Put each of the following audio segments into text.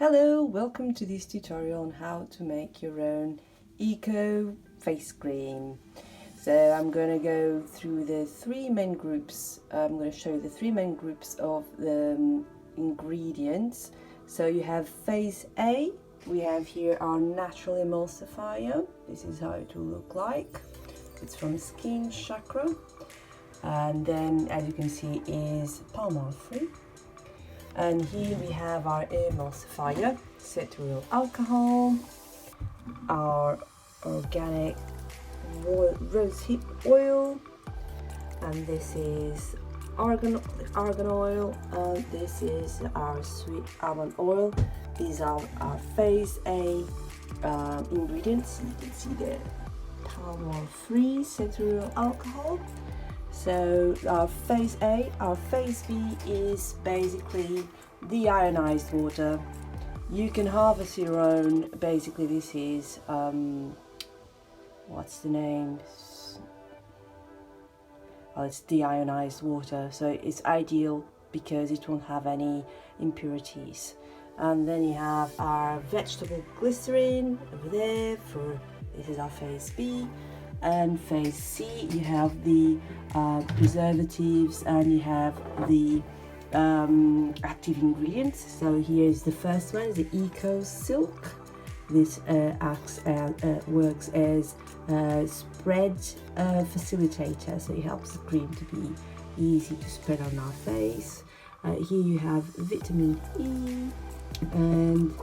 Hello, welcome to this tutorial on how to make your own eco face cream. So I'm going to go through the three main groups. I'm going to show you the three main groups of the ingredients. So you have phase A. We have here our natural emulsifier. This is how it will look like. It's from Skin Chakra. And then, as you can see, is palm oil free. And here we have our emulsifier, cetyl alcohol, our organic rosehip oil, and this is argan oil, and this is our sweet almond oil. These are our phase A ingredients. You can see the palm oil free cetyl alcohol. So our phase A, our phase B is basically deionized water. You can harvest your own. Basically this is, what's the name? Well, it's deionized water, so it's ideal because it won't have any impurities. And then you have our vegetable glycerin over there this is our phase B. And phase C, you have the preservatives, and you have the active ingredients. So here's the first one, the Eco Silk. This works as a spread facilitator, so it helps the cream to be easy to spread on our face. Here you have vitamin E and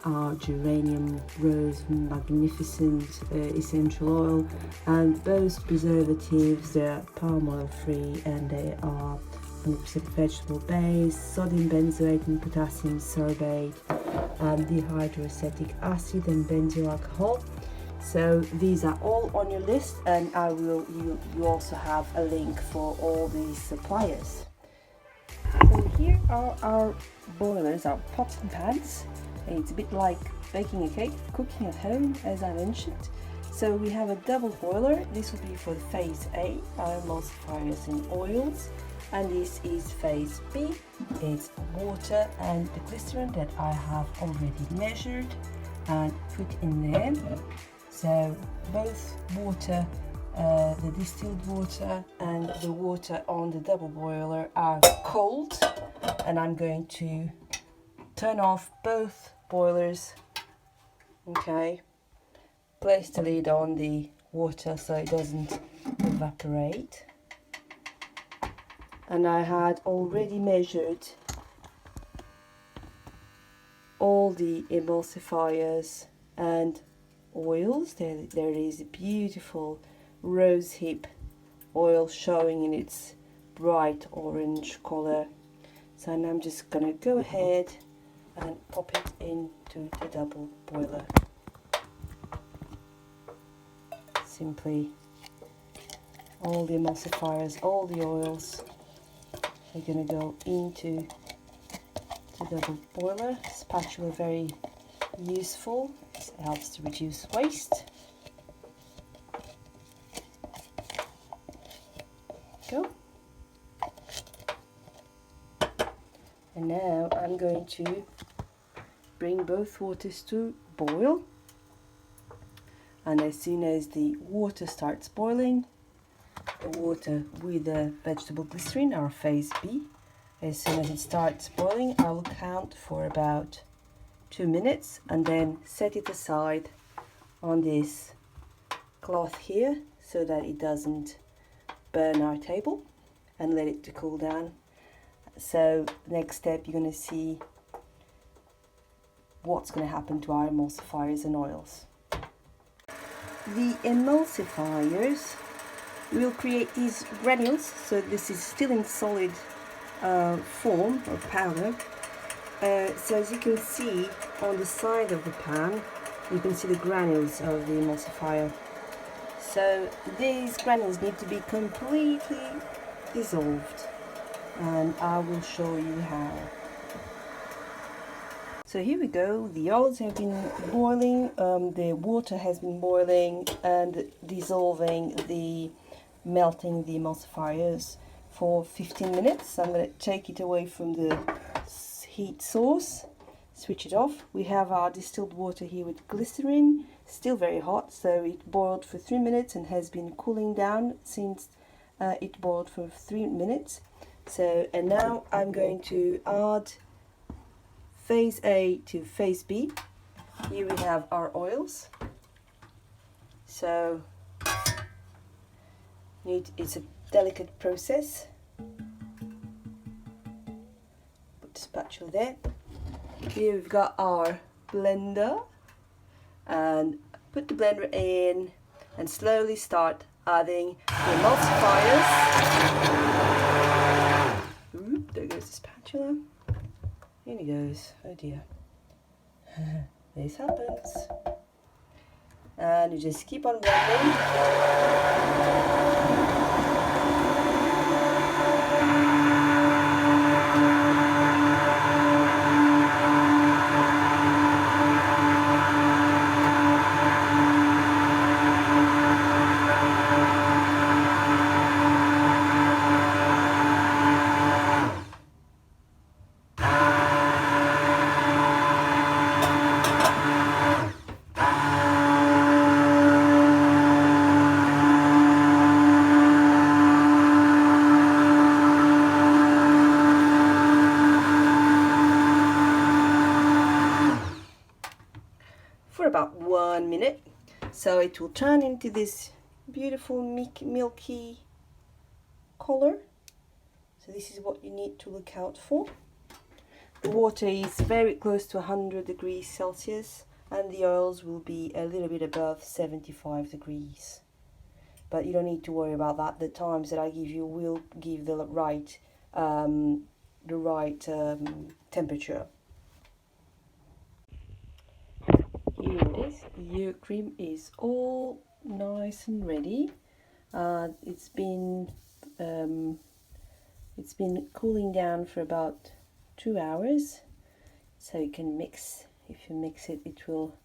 our geranium rose magnificent essential oil, and both preservatives, they're palm oil free and they are 100% vegetable based, sodium benzoate and potassium sorbate, dihydroacetic acid and benzyl alcohol. So these are all on your list, and you also have a link for all these suppliers. So here are our boilers, our pots and pans. It's a bit like baking a cake, cooking at home, as I mentioned. So we have a double boiler. This will be for the phase A, our emulsifiers and oils. And this is phase B. It's water and the glycerin that I have already measured and put in there. So both water, the distilled water and the water on the double boiler are cold. And I'm going to turn off both boilers. Okay, place the lid on the water so it doesn't evaporate. And I had already measured all the emulsifiers and oils. There is a beautiful rosehip oil showing in its bright orange color. So now I'm just gonna go ahead and pop it into the double boiler. Simply all the emulsifiers, all the oils are going to go into the double boiler. Spatula very useful, it helps to reduce waste. Go. And now I'm going to bring both waters to boil, and as soon as the water starts boiling, the water with the vegetable glycerin, our phase B, as soon as it starts boiling, I will count for about 2 minutes and then set it aside on this cloth here so that it doesn't burn our table, and let it to cool down. So next step, you're going to see what's going to happen to our emulsifiers and oils. The emulsifiers will create these granules, so this is still in solid form or powder. So as you can see on the side of the pan, you can see the granules of the emulsifier. So these granules need to be completely dissolved, and I will show you how. So here we go, the oils have been boiling, the water has been boiling and dissolving melting the emulsifiers for 15 minutes. I'm going to take it away from the heat source switch it off. We have our distilled water here with glycerin, still very hot, so it boiled for 3 minutes and has been cooling down since it boiled for 3 minutes. So, and now I'm going to add phase A to phase B. Here we have our oils. So it's a delicate process. Put the spatula there. Here we've got our blender, and put the blender in and slowly start adding the emulsifiers. Oop, there goes the spatula. In it goes. Oh dear. This happens. And you just keep on blending. For about 1 minute, so it will turn into this beautiful milky color. So this is what you need to look out for. The water is very close to 100 degrees Celsius and the oils will be a little bit above 75 degrees, but you don't need to worry about that. The times that I give you will give the right temperature. Here it is. Your cream is all nice and ready. It's been cooling down for about 2 hours, so you can mix. If you mix it, it will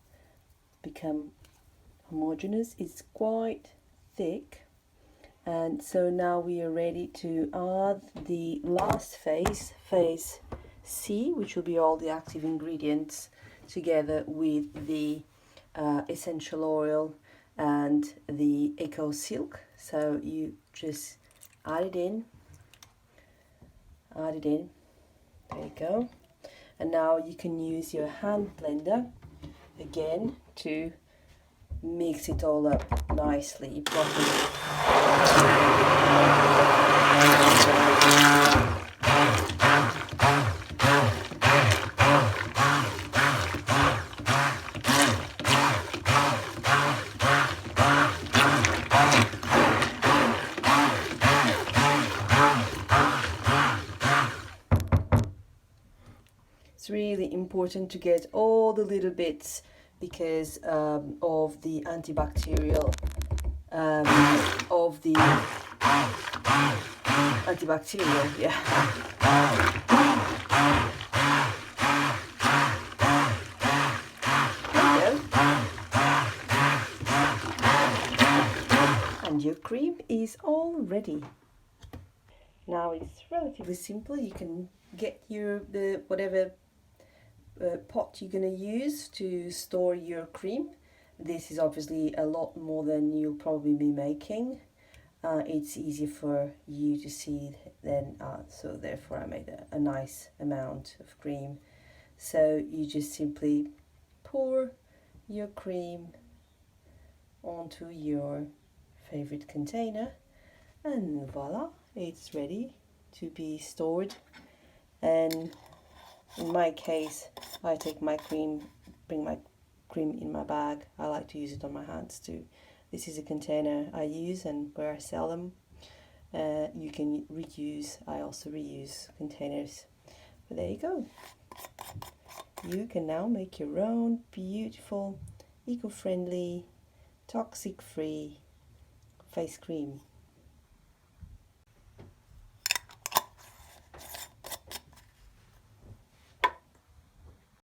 become homogeneous. It's quite thick, and so now we are ready to add the last phase, phase C, which will be all the active ingredients together with the essential oil and the Eco Silk. So you just add it in, there you go. And now you can use your hand blender again to mix it all up nicely, properly. It's really important to get all the little bits because of the antibacterial yeah. There you go. And your cream is all ready. Now it's relatively simple. You can get whatever pot you're going to use to store your cream. This is obviously a lot more than you'll probably be making. It's easier for you to see than so therefore I made a nice amount of cream. So you just simply pour your cream onto your favorite container and voila, it's ready to be stored. And in my case, I take my cream, bring my cream in my bag. I like to use it on my hands too. This is a container I use and where I sell them. You can reuse, I also reuse containers. But there you go. You can now make your own beautiful, eco-friendly, toxic-free face cream.